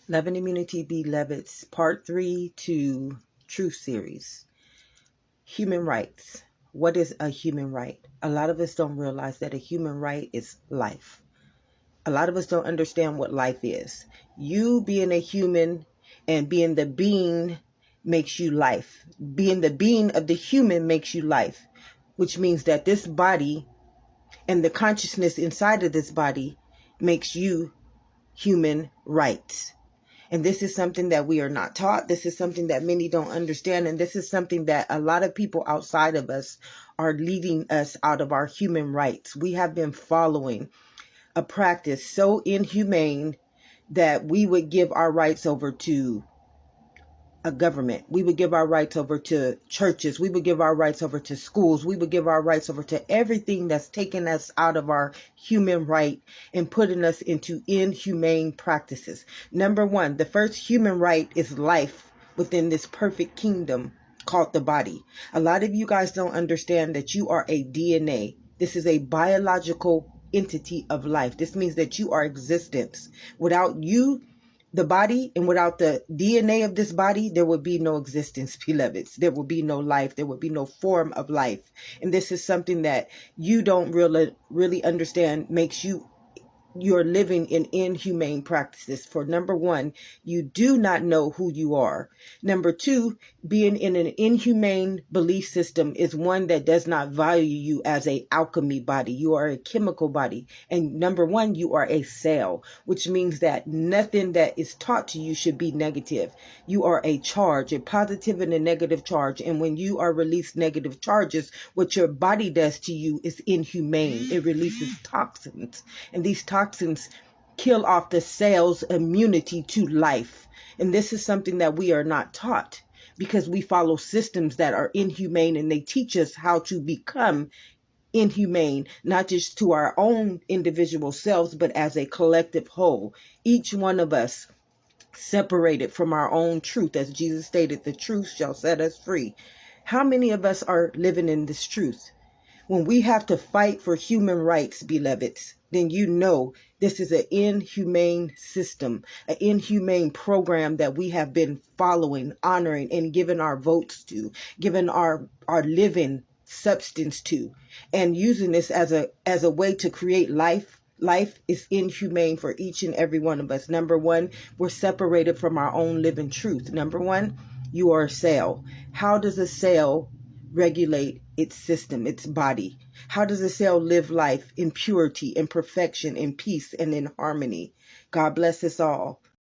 Love and Immunity Beloveds, Part 3 to Truth Series. Human rights. What is a human right? A lot of us don't realize that a human right is life. A lot of us don't understand what life is. You being a human and being the being makes you life. Being the being of the human makes you life, which means that this body and the consciousness inside of this body makes you human rights. And this is something that we are not taught. This is something that many don't understand. And this is something that a lot of people outside of us are leading us out of our human rights. We have been following a practice so inhumane that we would give our rights over to a government. We would give our rights over to churches. We would give our rights over to schools. We would give our rights over to everything that's taking us out of our human right and putting us into inhumane practices. Number one, the first human right is life within this perfect kingdom called the body. A lot of you guys don't understand that you are a DNA. This is a biological entity of life. This means that you are existence. Without you, the body, and without the DNA of this body, there would be no existence, beloveds. There would be no life. There would be no form of life. And this is something that you don't really understand makes you're living in inhumane practices. For number one, you do not know who you are. Number two, being in an inhumane belief system is one that does not value you as a alchemy body. You are a chemical body. And number one, you are a cell, which means that nothing that is taught to you should be negative. You are a charge, a positive and a negative charge. And when you are released negative charges, what your body does to you is inhumane. It releases toxins. And these toxins kill off the cell's immunity to life. And this is something that we are not taught because we follow systems that are inhumane, and they teach us how to become inhumane, not just to our own individual selves, but as a collective whole. Each one of us separated from our own truth. As Jesus stated, the truth shall set us free. How many of us are living in this truth? When we have to fight for human rights, beloveds, then you know this is an inhumane system, an inhumane program that we have been following, honoring, and giving our votes to, giving our living substance to, and using this as a way to create life. Life is inhumane for each and every one of us. Number one, we're separated from our own living truth. Number one, you are a cell. How does a cell regulate its system, its body? How does a cell live life in purity, in perfection, in peace, and in harmony? God bless us all.